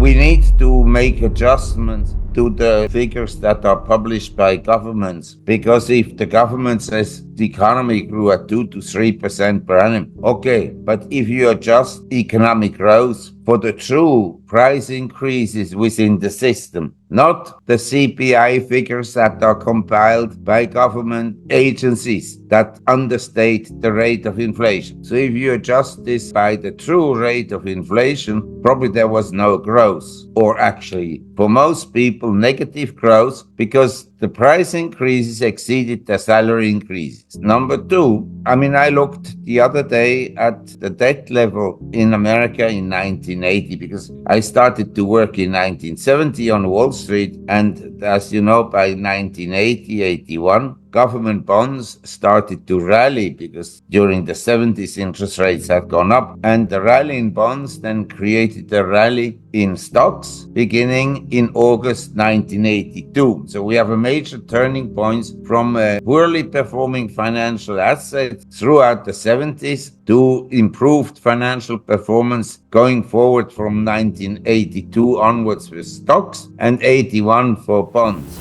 we need to make adjustments to the figures that are published by governments. Because if the government says the economy grew at 2 to 3% per annum, okay, but if you adjust economic growth for the true price increases within the system, not the CPI figures that are compiled by government agencies that understate the rate of inflation. So if you adjust this by the true rate of inflation, probably there was no growth, or actually, for most people, negative growth, because the price increases exceeded the salary increases. Number two, I looked the other day at the debt level in America in 1980, because I started to work in 1970 on Wall Street. And as you know, by 1980, 81, government bonds started to rally because during the 70s interest rates had gone up, and the rally in bonds then created a rally in stocks beginning in August 1982. So we have a major turning point from poorly performing financial assets throughout the 70s to improved financial performance going forward from 1982 onwards with stocks and 81 for bonds.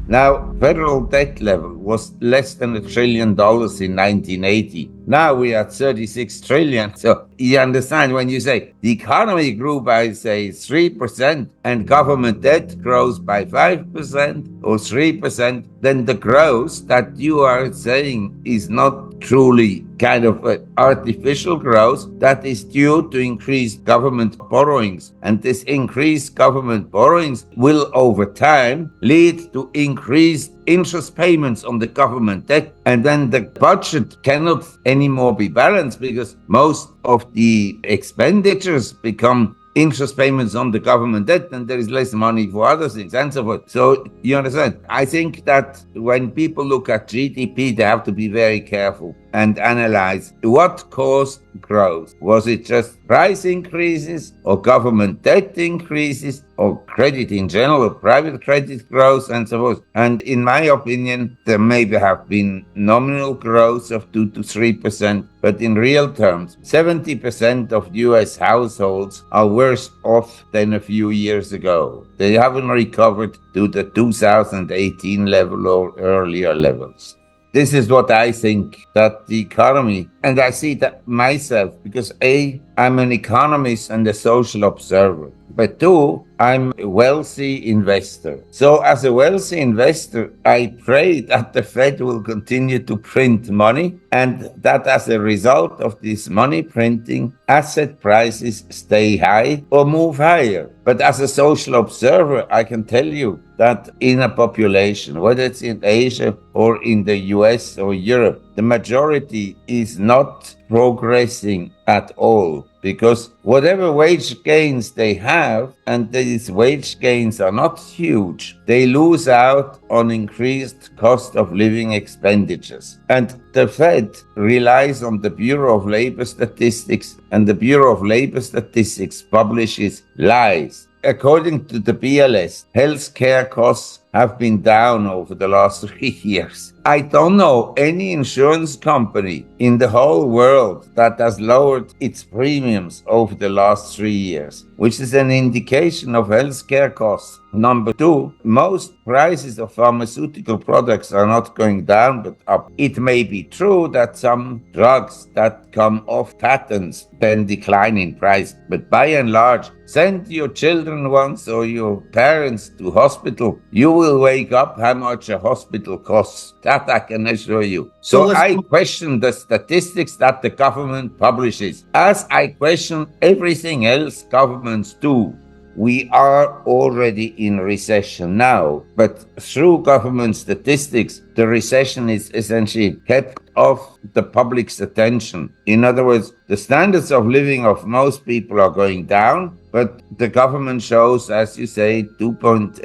Now, federal debt level was less than $1 trillion in 1980. Now we are at 36 trillion. So you understand when you say the economy grew by, say, 3% and government debt grows by 5% or 3%, then the growth that you are saying is not truly kind of artificial growth that is due to increased government borrowings. And this increased government borrowings will over time lead to increased interest payments on the government debt. And then the budget cannot anymore be balanced because most of the expenditures become interest payments on the government debt, and there is less money for other things and so forth. So you understand, I think that when people look at GDP, they have to be very careful and analyze what caused growth. Was it just price increases or government debt increases or credit in general, private credit growth and so forth? And in my opinion, there maybe have been nominal growth of 2 to 3%, but in real terms, 70% of US households are worse off than a few years ago. They haven't recovered to the 2018 level or earlier levels. This is what I think that the economy, and I see that myself, because A, I'm an economist and a social observer, but two, I'm a wealthy investor. So as a wealthy investor, I pray that the Fed will continue to print money and that as a result of this money printing, asset prices stay high or move higher. But as a social observer, I can tell you that in a population, whether it's in Asia or in the US or Europe, the majority is not progressing at all, because whatever wage gains they have, and these wage gains are not huge, they lose out on increased cost of living expenditures. And the Fed relies on the Bureau of Labor Statistics, and the Bureau of Labor Statistics publishes lies. According to the BLS, healthcare costs have been down over the last 3 years. I don't know any insurance company in the whole world that has lowered its premiums over the last 3 years, which is an indication of healthcare costs. Number two, most prices of pharmaceutical products are not going down but up. It may be true that some drugs that come off patents then decline in price, but by and large, send your children once or your parents to hospital, you will wake up how much a hospital costs. That I can assure you. So I question the statistics that the government publishes, as I question everything else governments do. We are already in recession now, but through government statistics, the recession is essentially kept off the public's attention. In other words, the standards of living of most people are going down, but the government shows, as you say, 2.8%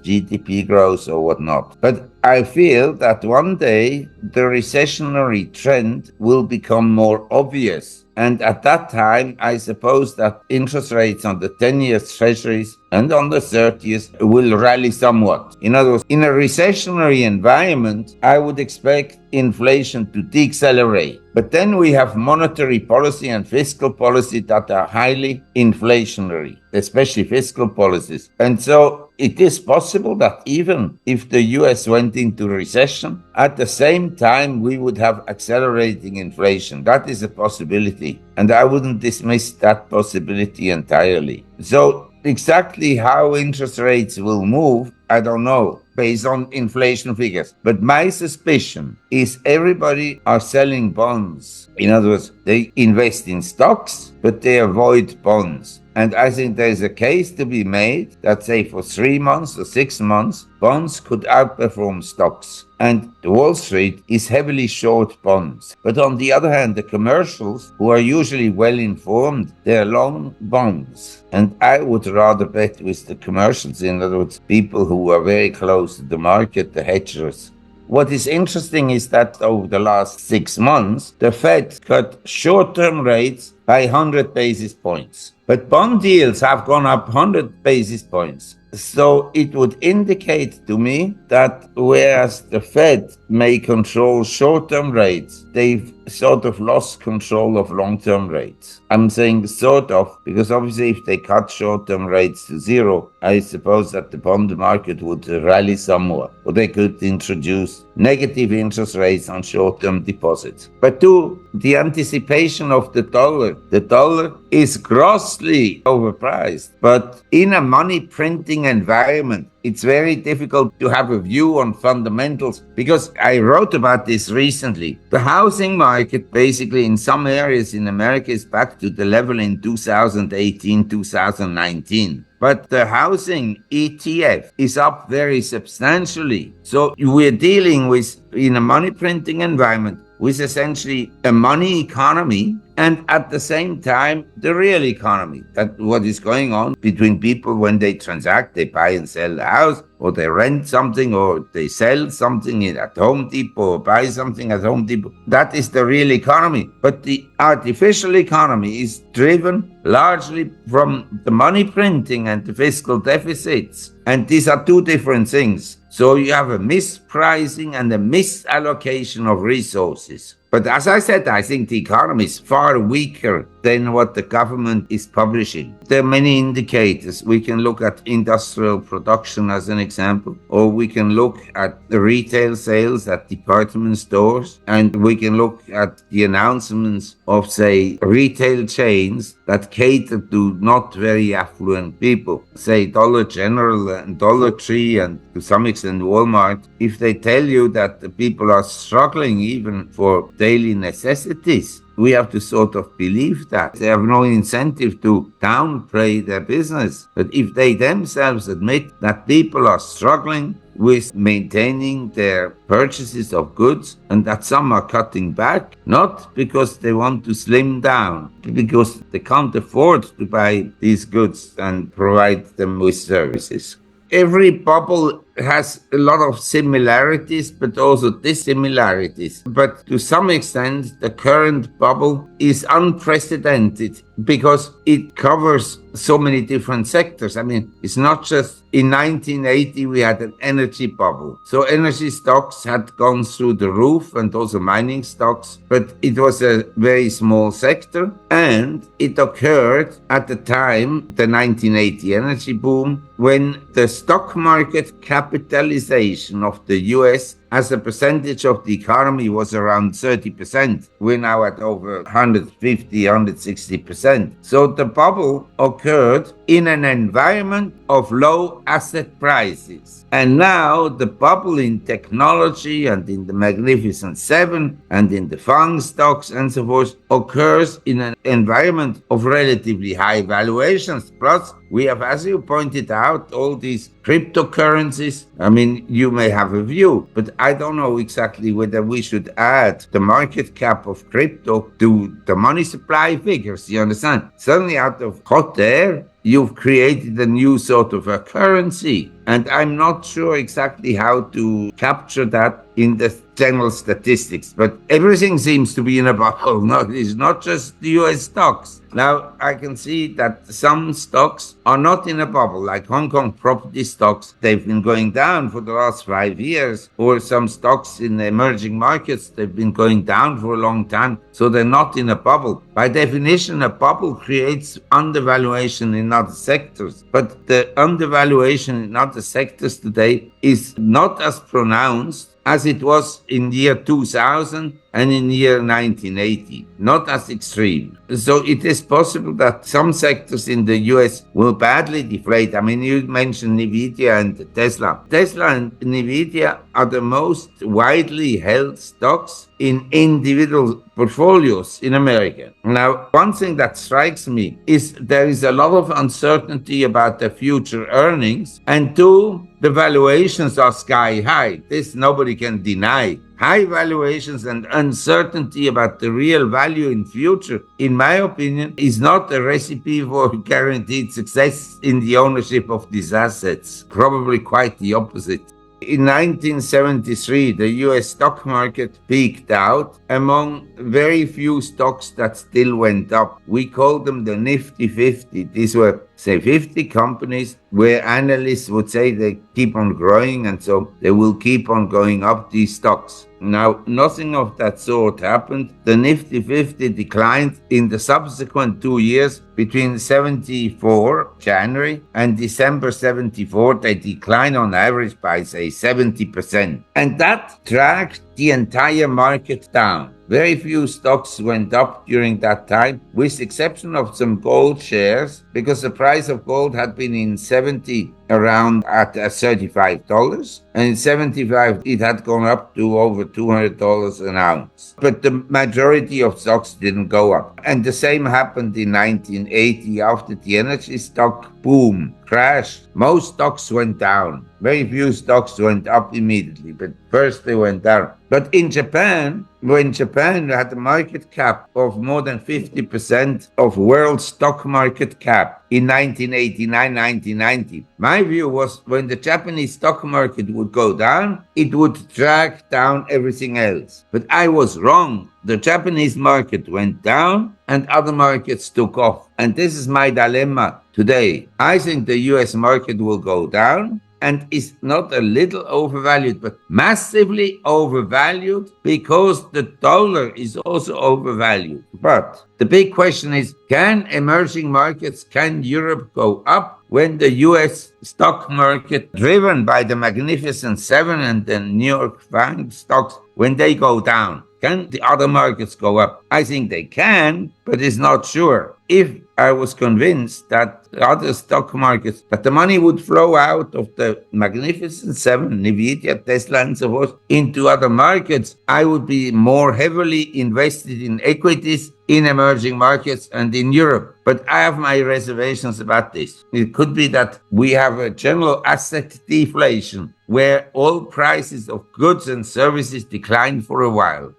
GDP growth or whatnot. But I feel that one day the recessionary trend will become more obvious. And at that time, I suppose that interest rates on the 10-year treasuries and on the 30th will rally somewhat. In other words, in a recessionary environment, I would expect inflation to decelerate. But then we have monetary policy and fiscal policy that are highly inflationary, especially fiscal policies. And so it is possible that even if the US went into recession, at the same time we would have accelerating inflation. That is a possibility. And I wouldn't dismiss that possibility entirely. So exactly how interest rates will move, I don't know, based on inflation figures. But my suspicion is everybody are selling bonds. In other words, they invest in stocks, but they avoid bonds. And I think there's a case to be made that, say, for 3 months or 6 months, bonds could outperform stocks. And Wall Street is heavily short bonds. But on the other hand, the commercials, who are usually well informed, they're long bonds. And I would rather bet with the commercials, in other words, people who are very close to the market, the hedgers. What is interesting is that over the last 6 months, the Fed cut short-term rates by 100 basis points. But bond yields have gone up 100 basis points. So it would indicate to me that whereas the Fed may control short-term rates, they've sort of lost control of long-term rates. I'm saying sort of, because obviously if they cut short-term rates to zero, I suppose that the bond market would rally somewhat, or they could introduce negative interest rates on short-term deposits. But to the anticipation of the dollar is grossly overpriced. But in a money printing environment, it's very difficult to have a view on fundamentals, because I wrote about this recently. The housing market basically in some areas in America is back to the level in 2018, 2019. But the housing ETF is up very substantially. So we're dealing with, in a money printing environment, with essentially a money economy and at the same time the real economy. That what is going on between people when they transact, they buy and sell the house, or they rent something, or they sell something at Home Depot, or buy something at Home Depot. That is the real economy. But the artificial economy is driven largely from the money printing and the fiscal deficits. And these are two different things. So you have a mispricing and a misallocation of resources. But as I said, I think the economy is far weaker than what the government is publishing. There are many indicators. We can look at industrial production as an example, or we can look at the retail sales at department stores, and we can look at the announcements of, say, retail chains that cater to not very affluent people, say Dollar General and Dollar Tree and to some extent Walmart. If they tell you that the people are struggling even for daily necessities, we have to sort of believe that. They have no incentive to downplay their business. But if they themselves admit that people are struggling with maintaining their purchases of goods and that some are cutting back, not because they want to slim down, because they can't afford to buy these goods and provide them with services. Every bubble has a lot of similarities, but also dissimilarities. But to some extent, the current bubble is unprecedented because it covers so many different sectors. I mean, it's not just in 1980 we had an energy bubble. So energy stocks had gone through the roof, and also mining stocks, but it was a very small sector, and it occurred at the time, the 1980 energy boom, when the stock market capitalization of the US as a percentage of the economy was around 30%. We're now at over 150, 160%. So the bubble occurred in an environment of low asset prices. And now the bubble in technology and in the Magnificent Seven and in the FANG stocks and so forth occurs in an environment of relatively high valuations. Plus, we have, as you pointed out, all these cryptocurrencies. I mean, you may have a view, but I don't know exactly whether we should add the market cap of crypto to the money supply figures. You understand? Suddenly out of hot air, you've created a new sort of a currency. And I'm not sure exactly how to capture that in the general statistics, but everything seems to be in a bubble. No, it's not just the US stocks. Now, I can see that some stocks are not in a bubble, like Hong Kong property stocks. They've been going down for the last 5 years, or some stocks in the emerging markets, they've been going down for a long time, so they're not in a bubble. By definition, a bubble creates undervaluation in other sectors, but the undervaluation in other sectors today is not as pronounced as it was in year 2000 and in year 1980, not as extreme. So it is possible that some sectors in the US will badly deflate. I mean, you mentioned NVIDIA and Tesla. Tesla and NVIDIA are the most widely held stocks in individual portfolios in America. Now, one thing that strikes me is there is a lot of uncertainty about the future earnings, and two, the valuations are sky high. This nobody can deny. High valuations and uncertainty about the real value in future, in my opinion, is not a recipe for guaranteed success in the ownership of these assets. Probably quite the opposite. In 1973, the US stock market peaked out among very few stocks that still went up. We called them the Nifty 50. These were, say, 50 companies where analysts would say they keep on growing, and so they will keep on going up, these stocks. Now, nothing of that sort happened. The Nifty 50 declined in the subsequent 2 years. Between 74, January, and December 74, they declined on average by, say, 70%. And that dragged the entire market down. Very few stocks went up during that time, with the exception of some gold shares, because the price of gold had been in 70 around at $35, and in 75 it had gone up to over $200 an ounce. But the majority of stocks didn't go up. And the same happened in 1980 after the energy stock boom crashed. Most stocks went down. Very few stocks went up immediately, but first they went down. But in Japan, when Japan had a market cap of more than 50% of world stock market cap in 1989, 1990, my view was when the Japanese stock market would go down, it would drag down everything else. But I was wrong. The Japanese market went down and other markets took off. And this is my dilemma today. I think the US market will go down and is not a little overvalued, but massively overvalued because the dollar is also overvalued. But the big question is, can emerging markets, can Europe go up when the US stock market, driven by the Magnificent Seven and the New York FANG stocks, when they go down? Can the other markets go up? I think they can, but it's not sure. If I was convinced that other stock markets, that the money would flow out of the Magnificent Seven, NVIDIA, Tesla, and so forth, into other markets, I would be more heavily invested in equities in emerging markets and in Europe. But I have my reservations about this. It could be that we have a general asset deflation where all prices of goods and services decline for a while.